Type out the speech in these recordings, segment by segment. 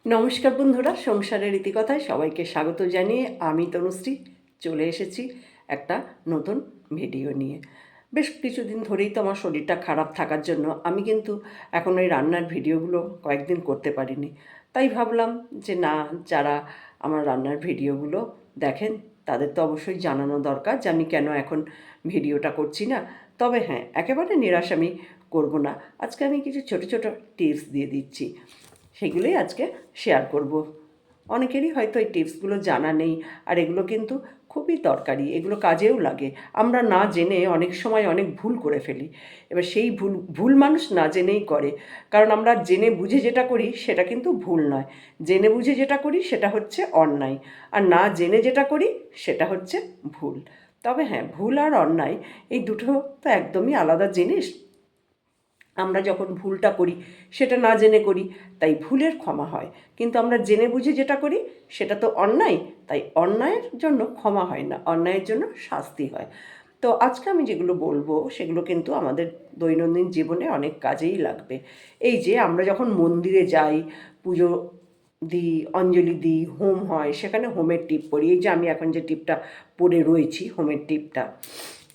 নমস্কার বন্ধুরা, সংসারের রীতিকথায় সবাইকে স্বাগত জানিয়ে আমি তনুশ্রী চলে এসেছি একটা নতুন ভিডিও নিয়ে। বেশ কিছুদিন ধরেই তো আমার শরীরটা খারাপ থাকার জন্য আমি কিন্তু এখন ওই রান্নার ভিডিওগুলো কয়েকদিন করতে পারিনি। তাই ভাবলাম যে না, যারা আমার রান্নার ভিডিওগুলো দেখেন তাদের তো অবশ্যই জানানো দরকার যে আমি কেন এখন ভিডিওটা করছি না। তবে হ্যাঁ, একেবারে নিরাশ আমি করব না। আজকে আমি কিছু ছোট ছোট টিপস দিয়ে দিচ্ছি, সেগুলোই আজকে শেয়ার করব। অনেকেরই হয়তো এই টিপসগুলো জানা নেই, আর এগুলো কিন্তু খুবই দরকারি, এগুলো কাজেও লাগে। আমরা না জেনে অনেক সময় অনেক ভুল করে ফেলি। এবার সেই ভুল ভুল মানুষ না জেনেই করে, কারণ আমরা জেনে বুঝে যেটা করি সেটা কিন্তু ভুল নয়। জেনে বুঝে যেটা করি সেটা হচ্ছে অন্যায়, আর না জেনে যেটা করি সেটা হচ্ছে ভুল। তবে হ্যাঁ, ভুল আর অন্যায় এই দুটো তো একদমই আলাদা জিনিস। আমরা যখন ভুলটা করি সেটা না জেনে করি, তাই ভুলের ক্ষমা হয়। কিন্তু আমরা জেনে বুঝে যেটা করি সেটা তো অন্যায়, তাই অন্যায়ের জন্য ক্ষমা হয় না, অন্যায়ের জন্য শাস্তি হয়। তো আজকে আমি যেগুলো বলবো সেগুলো কিন্তু আমাদের দৈনন্দিন জীবনে অনেক কাজেই লাগবে। এই যে আমরা যখন মন্দিরে যাই, পুজো দিই, অঞ্জলি দিই, হোম হয়, সেখানে হোমের টিপ পড়ি। এই যে আমি এখন যে টিপটা পরে রয়েছি, হোমের টিপটা,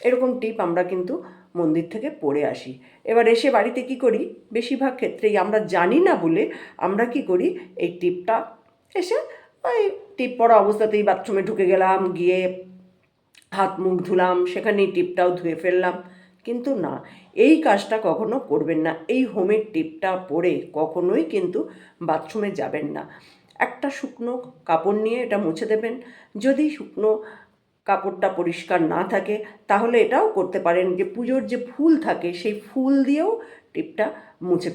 এরকম টিপ আমরা কিন্তু মন্দির থেকে পড়ে আসি। এবার এসে বাড়িতে কি করি, বেশিরভাগ ক্ষেত্রেই আমরা জানি না বলে আমরা কি করি, এই টিপটা এসে ওই টিপ পড়া অবস্থাতেই বাথরুমে ঢুকে গেলাম, গিয়ে হাত মুখ ধুলাম, সেখানেই টিপটাও ধুয়ে ফেললাম। কিন্তু না, এই কাজটা কখনো করবেন না। এই হোমের টিপটা পরে কখনোই কিন্তু বাথরুমে যাবেন না। একটা শুকনো কাপড় নিয়ে এটা মুছে দেবেন। যদি শুকনো কাপড়টা পরিষ্কার না থাকে তাহলে এটাও করতে পারেন যে পুজোর যে ফুল থাকে সেই ফুল দিয়েও টিপটা মুছে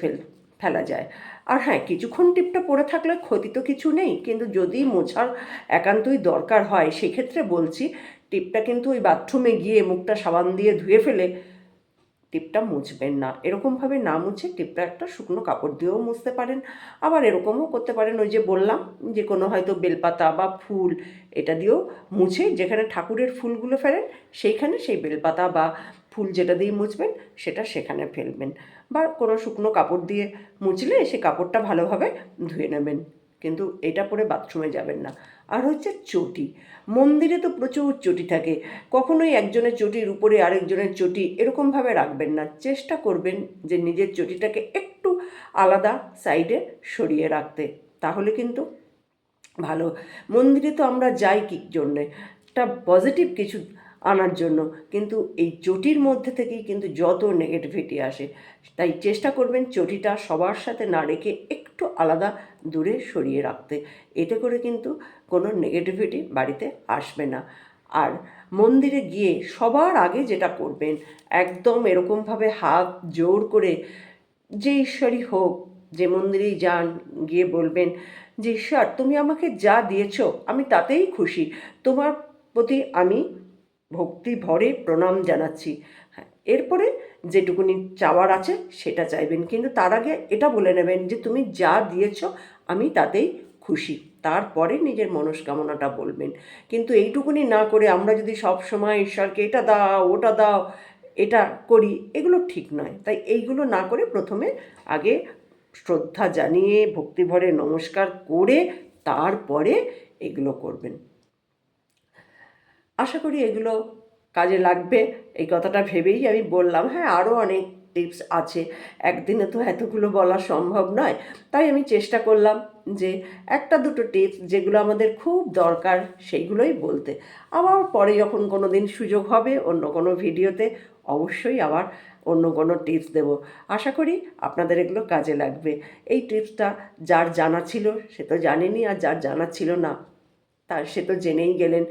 ফেলা যায়। আর হ্যাঁ, কিছুক্ষণ টিপটা পরে থাকলে ক্ষতি তো কিছু নেই, কিন্তু যদি মোছার একান্তই দরকার হয় সেক্ষেত্রে বলছি, টিপটা কিন্তু ওই বাথরুমে গিয়ে মুখটা সাবান দিয়ে ধুয়ে ফেলে টিপটা মুছবেন না। এরকমভাবে না মুছে টিপটা একটা শুকনো কাপড় দিয়েও মুছতে পারেন। আবার এরকমও করতে পারেন, ওই যে বললাম যে কোনো হয়তো বেলপাতা বা ফুল, এটা দিয়েও মুছে যেখানে ঠাকুরের ফুলগুলো ফেলেন সেইখানে সেই বেলপাতা বা ফুল যেটা দিয়ে মুছবেন সেটা সেখানে ফেলবেন। বা কোনো শুকনো কাপড় দিয়ে মুছলে সে কাপড়টা ভালোভাবে ধুয়ে নেবেন, কিন্তু এটা পরে বাথরুমে যাবেন না। আর হচ্ছে চটি, মন্দিরে তো প্রচুর চটি থাকে, কখনোই একজনের চটির উপরে আরেকজনের চটি এরকমভাবে রাখবেন না। চেষ্টা করবেন যে নিজের চটিটাকে একটু আলাদা সাইডে সরিয়ে রাখতে, তাহলে কিন্তু ভালো। মন্দিরে তো আমরা যাই কী জন্যে, একটা পজিটিভ কিছু আনার জন্য, কিন্তু এই চটির মধ্যে থেকেই কিন্তু যত নেগেটিভিটি আসে। তাই চেষ্টা করবেন চটিটা সবার সাথে না রেখে একটু আলাদা দূরে সরিয়ে রাখতে। এতে করে কিন্তু কোনো নেগেটিভিটি বাড়িতে আসবে না। আর মন্দিরে গিয়ে সবার আগে যেটা করবেন, একদম এরকমভাবে হাত জোর করে, যে ঈশ্বরই হোক, যে মন্দিরেই যান, গিয়ে বলবেন যে ঈশ্বর, তুমি আমাকে যা দিয়েছো আমি তাতেই খুশি, তোমার প্রতি আমি ভক্তি ভরে প্রণাম জানাচ্ছি। হ্যাঁ, এরপরে যেটুকুনি চাওয়ার আছে সেটা চাইবেন, কিন্তু তার আগে এটা বলে নেবেন যে তুমি যা দিয়েছো আমি তাতেই খুশি। তারপরে নিজের মনস্কামনাটা বলবেন। কিন্তু এইটুকুনি না করে আমরা যদি সব সময় ঈশ্বরকে এটা দাও ওটা দাও এটা করি, এগুলো ঠিক নয়। তাই এইগুলো না করে প্রথমে আগে শ্রদ্ধা জানিয়ে ভক্তিভরে নমস্কার করে তারপরে এগুলো করবেন। আশা করি এগুলো কাজে লাগবে, এই কথাটা ভেবেই আমি বললাম। হ্যাঁ, আরও অনেক টিপস আছে, একদিনে তো এতগুলো বলা সম্ভব নয়, তাই আমি চেষ্টা করলাম যে একটা দুটো টিপস যেগুলো আমাদের খুব দরকার সেইগুলোই বলতে। আবার পরে যখন কোনো দিন সুযোগ হবে অন্য কোনো ভিডিওতে অবশ্যই আবার অন্য কোনো টিপস দেব। আশা করি আপনাদের এগুলো কাজে লাগবে। এই টিপসটা যার জানা ছিল সে তো জানেনই, আর যার জানা ছিল না তার সে তো জেনেই গেলেন।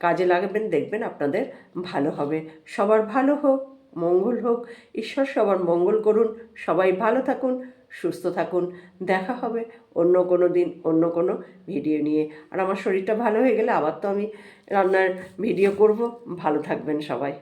কাজে লাগাবেন, দেখবেন আপনাদের ভালো হবে। সবার ভালো হোক, মঙ্গল হোক, ঈশ্বর সবার মঙ্গল করুন। সবাই ভালো থাকুন, সুস্থ থাকুন। দেখা হবে অন্য কোনো দিন অন্য কোনো ভিডিও নিয়ে। আর আমার শরীরটা ভালো হয়ে গেলে আবার তো আমি রান্নার ভিডিও করব। ভালো থাকবেন সবাই।